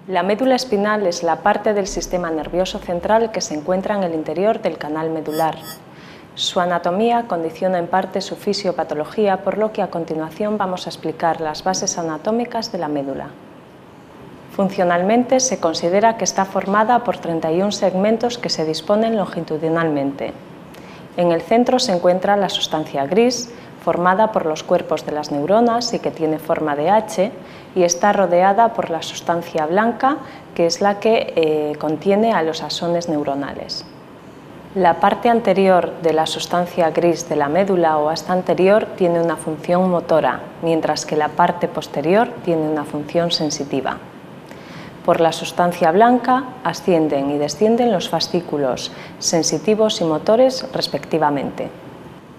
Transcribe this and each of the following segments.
La médula espinal es la parte del sistema nervioso central que se encuentra en el interior del canal medular. Su anatomía condiciona en parte su fisiopatología, por lo que a continuación vamos a explicar las bases anatómicas de la médula. Funcionalmente se considera que está formada por 31 segmentos que se disponen longitudinalmente. En el centro se encuentra la sustancia gris, formada por los cuerpos de las neuronas y que tiene forma de H, y está rodeada por la sustancia blanca, que es la que contiene a los axones neuronales. La parte anterior de la sustancia gris de la médula o asta anterior tiene una función motora, mientras que la parte posterior tiene una función sensitiva. Por la sustancia blanca ascienden y descienden los fascículos sensitivos y motores respectivamente.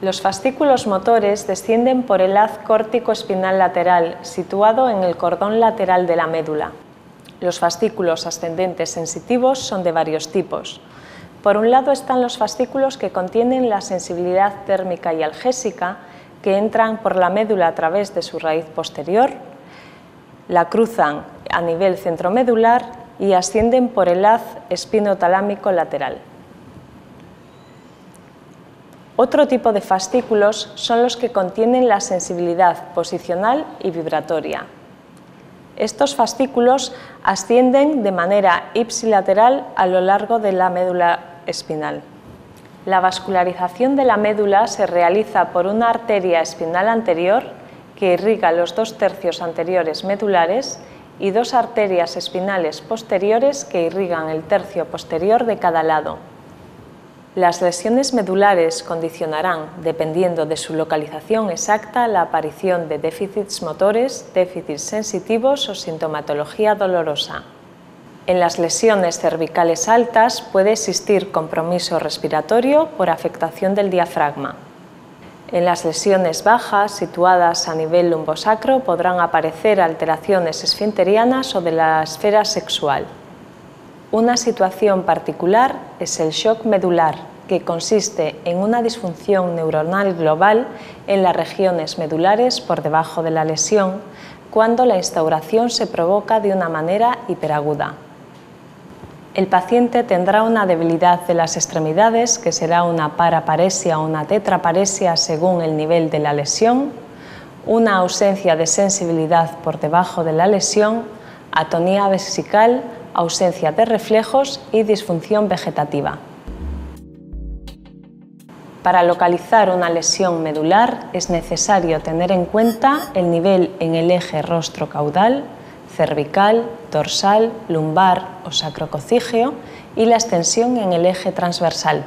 Los fascículos motores descienden por el haz córtico-espinal lateral, situado en el cordón lateral de la médula. Los fascículos ascendentes sensitivos son de varios tipos. Por un lado están los fascículos que contienen la sensibilidad térmica y algésica, que entran por la médula a través de su raíz posterior, la cruzan a nivel centromedular y ascienden por el haz espinotalámico lateral. Otro tipo de fascículos son los que contienen la sensibilidad posicional y vibratoria. Estos fascículos ascienden de manera ipsilateral a lo largo de la médula espinal. La vascularización de la médula se realiza por una arteria espinal anterior que irriga los 2/3 anteriores medulares y dos arterias espinales posteriores que irrigan el tercio posterior de cada lado. Las lesiones medulares condicionarán, dependiendo de su localización exacta, la aparición de déficits motores, déficits sensitivos o sintomatología dolorosa. En las lesiones cervicales altas puede existir compromiso respiratorio por afectación del diafragma. En las lesiones bajas, situadas a nivel lumbosacro, podrán aparecer alteraciones esfinterianas o de la esfera sexual. Una situación particular es el shock medular, que consiste en una disfunción neuronal global en las regiones medulares por debajo de la lesión, cuando la instauración se provoca de una manera hiperaguda. El paciente tendrá una debilidad de las extremidades, que será una paraparesia o una tetraparesia según el nivel de la lesión, una ausencia de sensibilidad por debajo de la lesión, atonía vesical, ausencia de reflejos y disfunción vegetativa. Para localizar una lesión medular es necesario tener en cuenta el nivel en el eje rostro-caudal, cervical, dorsal, lumbar o sacrococígeo y la extensión en el eje transversal.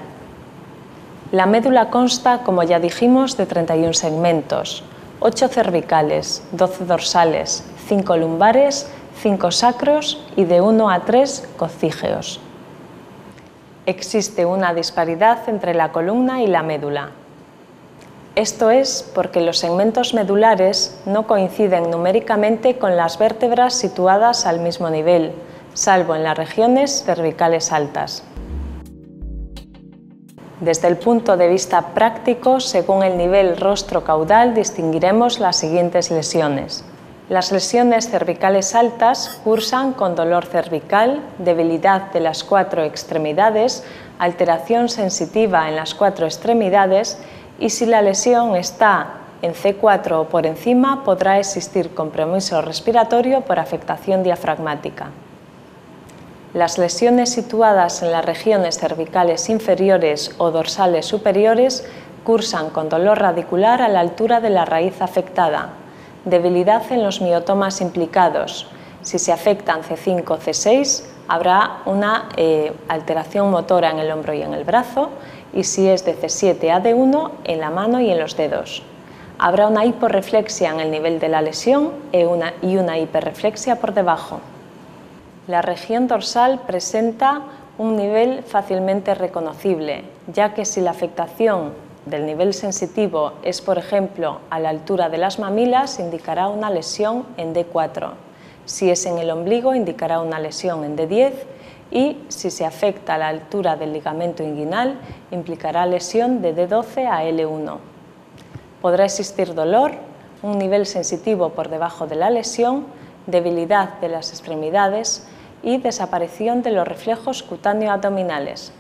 La médula consta, como ya dijimos, de 31 segmentos, 8 cervicales, 12 dorsales, 5 lumbares, 5 sacros y de 1 a 3 cocígeos. Existe una disparidad entre la columna y la médula. Esto es porque los segmentos medulares no coinciden numéricamente con las vértebras situadas al mismo nivel, salvo en las regiones cervicales altas. Desde el punto de vista práctico, según el nivel rostro-caudal, distinguiremos las siguientes lesiones. Las lesiones cervicales altas cursan con dolor cervical, debilidad de las 4 extremidades, alteración sensitiva en las 4 extremidades y si la lesión está en C4 o por encima, podrá existir compromiso respiratorio por afectación diafragmática. Las lesiones situadas en las regiones cervicales inferiores o dorsales superiores cursan con dolor radicular a la altura de la raíz afectada, debilidad en los miotomas implicados. Si se afectan C5 o C6, habrá una alteración motora en el hombro y en el brazo, y si es de C7 a D1, en la mano y en los dedos. Habrá una hiporreflexia en el nivel de la lesión y una hiperreflexia por debajo. La región dorsal presenta un nivel fácilmente reconocible, ya que si la afectación del nivel sensitivo es, por ejemplo, a la altura de las mamilas, indicará una lesión en D4. Si es en el ombligo, indicará una lesión en D10 y si se afecta a la altura del ligamento inguinal, implicará lesión de D12 a L1. Podrá existir dolor, un nivel sensitivo por debajo de la lesión, debilidad de las extremidades y desaparición de los reflejos cutáneo abdominales.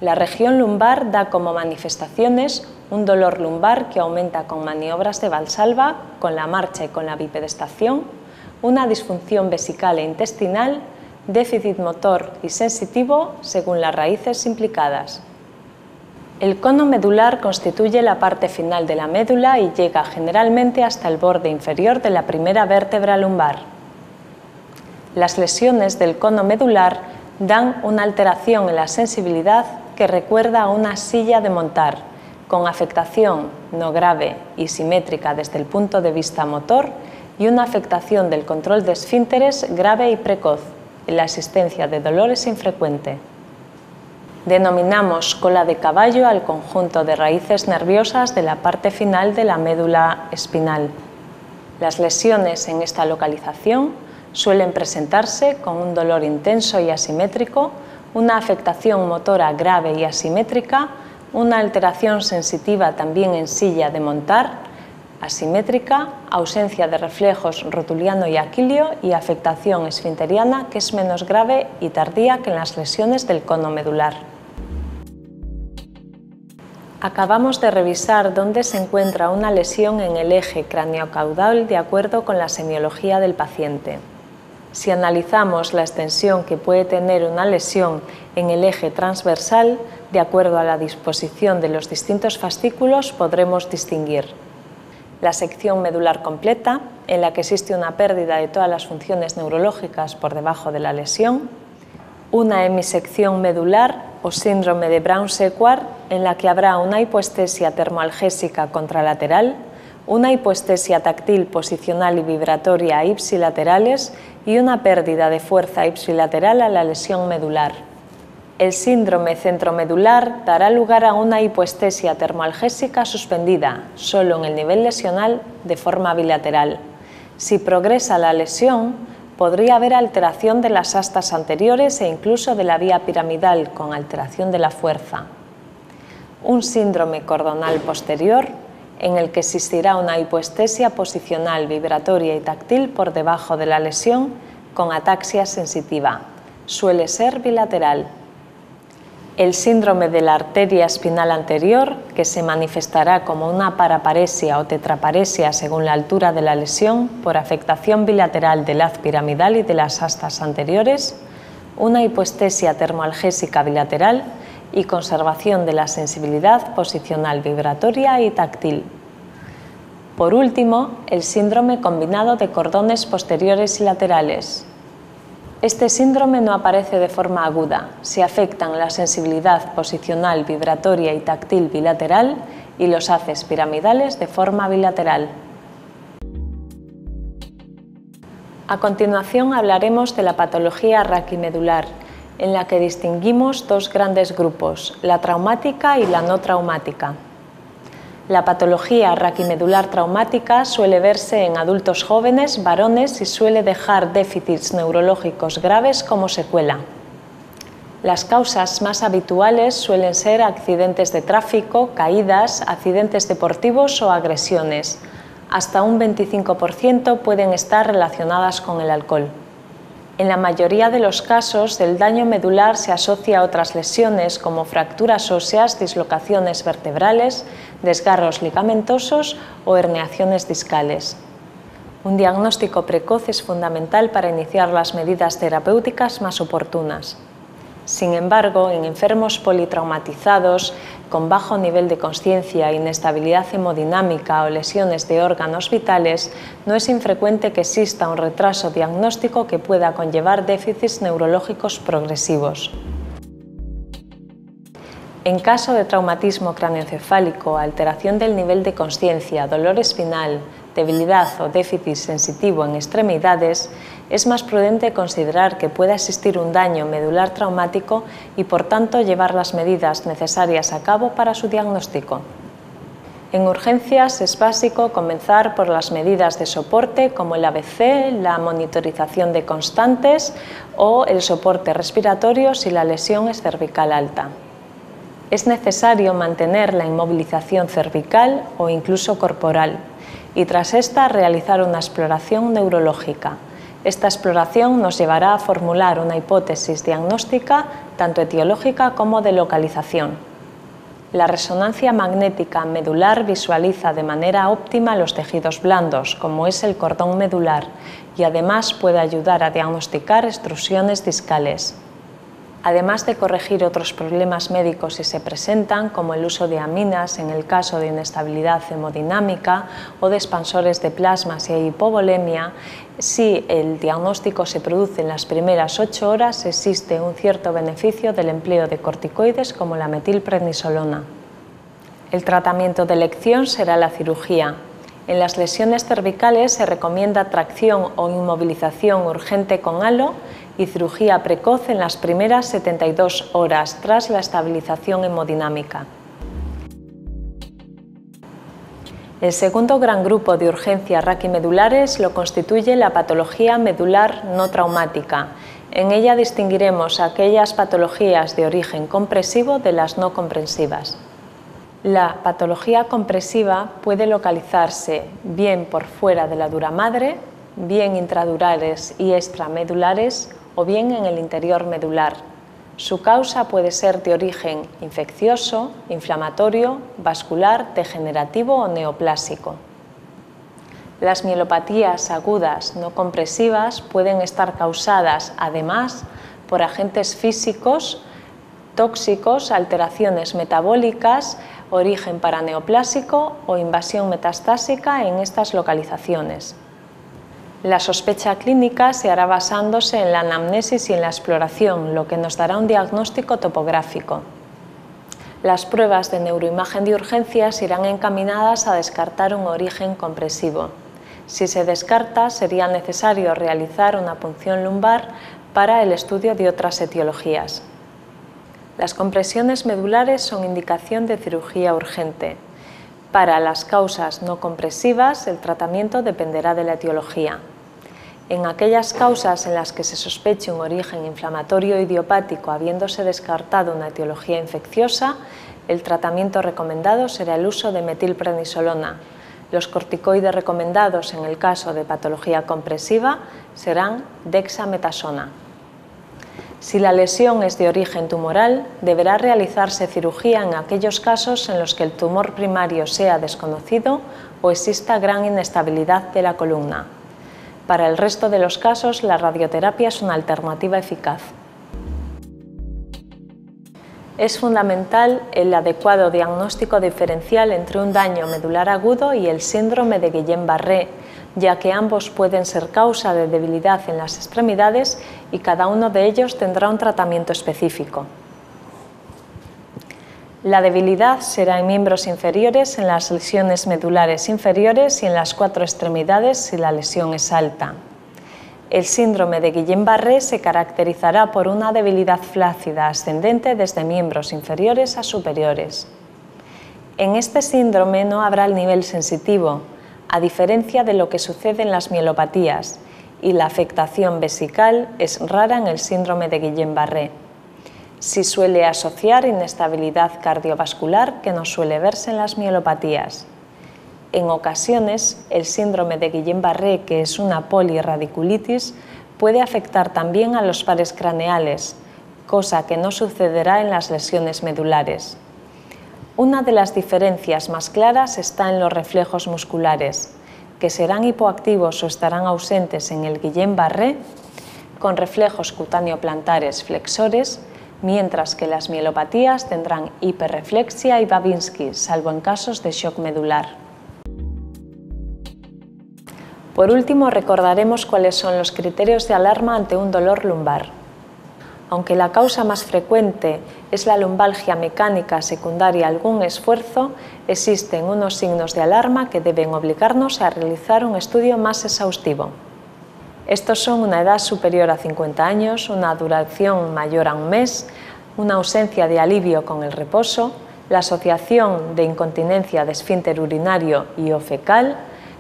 La región lumbar da como manifestaciones un dolor lumbar que aumenta con maniobras de Valsalva, con la marcha y con la bipedestación, una disfunción vesical e intestinal, déficit motor y sensitivo según las raíces implicadas. El cono medular constituye la parte final de la médula y llega generalmente hasta el borde inferior de la primera vértebra lumbar. Las lesiones del cono medular dan una alteración en la sensibilidad que recuerda a una silla de montar, con afectación no grave y simétrica desde el punto de vista motor y una afectación del control de esfínteres grave y precoz, en la existencia de dolores infrecuente. Denominamos cola de caballo al conjunto de raíces nerviosas de la parte final de la médula espinal. Las lesiones en esta localización suelen presentarse con un dolor intenso y asimétrico, una afectación motora grave y asimétrica, una alteración sensitiva también en silla de montar, asimétrica, ausencia de reflejos rotuliano y aquilio y afectación esfinteriana que es menos grave y tardía que en las lesiones del cono medular. Acabamos de revisar dónde se encuentra una lesión en el eje craneocaudal de acuerdo con la semiología del paciente. Si analizamos la extensión que puede tener una lesión en el eje transversal, de acuerdo a la disposición de los distintos fascículos, podremos distinguir la sección medular completa, en la que existe una pérdida de todas las funciones neurológicas por debajo de la lesión, una hemisección medular o síndrome de Brown-Séquard, en la que habrá una hipoestesia termoalgésica contralateral, una hipoestesia táctil posicional y vibratoria ipsilaterales y una pérdida de fuerza ipsilateral a la lesión medular. El síndrome centromedular dará lugar a una hipoestesia termoalgésica suspendida, solo en el nivel lesional, de forma bilateral. Si progresa la lesión, podría haber alteración de las astas anteriores e incluso de la vía piramidal con alteración de la fuerza. Un síndrome cordonal posterior, en el que existirá una hipoestesia posicional, vibratoria y táctil por debajo de la lesión con ataxia sensitiva. Suele ser bilateral. El síndrome de la arteria espinal anterior, que se manifestará como una paraparesia o tetraparesia según la altura de la lesión por afectación bilateral del haz piramidal y de las astas anteriores, una hipoestesia termoalgésica bilateral y conservación de la sensibilidad posicional, vibratoria y táctil. Por último, el síndrome combinado de cordones posteriores y laterales. Este síndrome no aparece de forma aguda, se afectan la sensibilidad posicional, vibratoria y táctil bilateral y los haces piramidales de forma bilateral. A continuación hablaremos de la patología raquimedular, en la que distinguimos dos grandes grupos, la traumática y la no traumática. La patología raquimedular traumática suele verse en adultos jóvenes, varones, y suele dejar déficits neurológicos graves como secuela. Las causas más habituales suelen ser accidentes de tráfico, caídas, accidentes deportivos o agresiones. Hasta un 25% pueden estar relacionadas con el alcohol. En la mayoría de los casos, el daño medular se asocia a otras lesiones como fracturas óseas, dislocaciones vertebrales, desgarros ligamentosos o herniaciones discales. Un diagnóstico precoz es fundamental para iniciar las medidas terapéuticas más oportunas. Sin embargo, en enfermos politraumatizados, con bajo nivel de consciencia, inestabilidad hemodinámica o lesiones de órganos vitales, no es infrecuente que exista un retraso diagnóstico que pueda conllevar déficits neurológicos progresivos. En caso de traumatismo craneoencefálico, alteración del nivel de consciencia, dolor espinal, debilidad o déficit sensitivo en extremidades, es más prudente considerar que pueda existir un daño medular traumático y, por tanto, llevar las medidas necesarias a cabo para su diagnóstico. En urgencias es básico comenzar por las medidas de soporte como el ABC, la monitorización de constantes o el soporte respiratorio si la lesión es cervical alta. Es necesario mantener la inmovilización cervical o incluso corporal y tras esta realizar una exploración neurológica. Esta exploración nos llevará a formular una hipótesis diagnóstica tanto etiológica como de localización. La resonancia magnética medular visualiza de manera óptima los tejidos blandos, como es el cordón medular, y además puede ayudar a diagnosticar extrusiones discales. Además de corregir otros problemas médicos si se presentan, como el uso de aminas en el caso de inestabilidad hemodinámica o de expansores de plasma si hay hipovolemia, si el diagnóstico se produce en las primeras 8 horas, existe un cierto beneficio del empleo de corticoides como la metilprednisolona. El tratamiento de elección será la cirugía. En las lesiones cervicales se recomienda tracción o inmovilización urgente con halo y cirugía precoz en las primeras 72 horas tras la estabilización hemodinámica. El segundo gran grupo de urgencias raquimedulares lo constituye la patología medular no traumática. En ella distinguiremos aquellas patologías de origen compresivo de las no comprensivas. La patología compresiva puede localizarse bien por fuera de la dura madre, bien intradurales y extramedulares o bien en el interior medular. Su causa puede ser de origen infeccioso, inflamatorio, vascular, degenerativo o neoplásico. Las mielopatías agudas no compresivas pueden estar causadas, además, por agentes físicos, tóxicos, alteraciones metabólicas, origen paraneoplásico o invasión metastásica en estas localizaciones. La sospecha clínica se hará basándose en la anamnesis y en la exploración, lo que nos dará un diagnóstico topográfico. Las pruebas de neuroimagen de urgencias irán encaminadas a descartar un origen compresivo. Si se descarta, sería necesario realizar una punción lumbar para el estudio de otras etiologías. Las compresiones medulares son indicación de cirugía urgente. Para las causas no compresivas, el tratamiento dependerá de la etiología. En aquellas causas en las que se sospeche un origen inflamatorio idiopático habiéndose descartado una etiología infecciosa, el tratamiento recomendado será el uso de metilprednisolona. Los corticoides recomendados en el caso de patología compresiva serán dexametasona. Si la lesión es de origen tumoral, deberá realizarse cirugía en aquellos casos en los que el tumor primario sea desconocido o exista gran inestabilidad de la columna. Para el resto de los casos, la radioterapia es una alternativa eficaz. Es fundamental el adecuado diagnóstico diferencial entre un daño medular agudo y el síndrome de Guillain-Barré, ya que ambos pueden ser causa de debilidad en las extremidades y cada uno de ellos tendrá un tratamiento específico. La debilidad será en miembros inferiores, en las lesiones medulares inferiores y en las 4 extremidades si la lesión es alta. El síndrome de Guillain-Barré se caracterizará por una debilidad flácida ascendente desde miembros inferiores a superiores. En este síndrome no habrá el nivel sensitivo, a diferencia de lo que sucede en las mielopatías, y la afectación vesical es rara en el síndrome de Guillain-Barré. Sí suele asociar inestabilidad cardiovascular que no suele verse en las mielopatías. En ocasiones, el síndrome de Guillain-Barré, que es una polirradiculitis, puede afectar también a los pares craneales, cosa que no sucederá en las lesiones medulares. Una de las diferencias más claras está en los reflejos musculares, que serán hipoactivos o estarán ausentes en el Guillain-Barré, con reflejos cutáneo-plantares flexores, mientras que las mielopatías tendrán hiperreflexia y Babinski, salvo en casos de shock medular. Por último, recordaremos cuáles son los criterios de alarma ante un dolor lumbar. Aunque la causa más frecuente es la lumbalgia mecánica secundaria a algún esfuerzo, existen unos signos de alarma que deben obligarnos a realizar un estudio más exhaustivo. Estos son una edad superior a 50 años, una duración mayor a un mes, una ausencia de alivio con el reposo, la asociación de incontinencia de esfínter urinario y o fecal,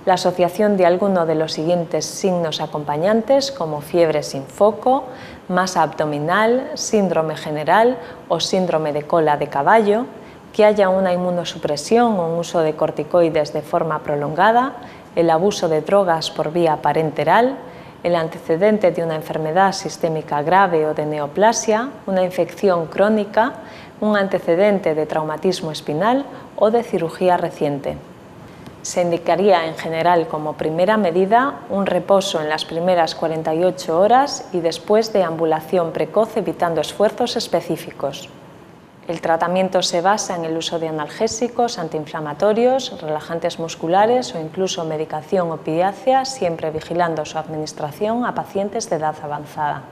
la asociación de alguno de los siguientes signos acompañantes como fiebre sin foco, masa abdominal, síndrome general o síndrome de cola de caballo, que haya una inmunosupresión o un uso de corticoides de forma prolongada, el abuso de drogas por vía parenteral, el antecedente de una enfermedad sistémica grave o de neoplasia, una infección crónica, un antecedente de traumatismo espinal o de cirugía reciente. Se indicaría en general como primera medida un reposo en las primeras 48 horas y después deambulación precoz evitando esfuerzos específicos. El tratamiento se basa en el uso de analgésicos, antiinflamatorios, relajantes musculares o incluso medicación opiácea, siempre vigilando su administración a pacientes de edad avanzada.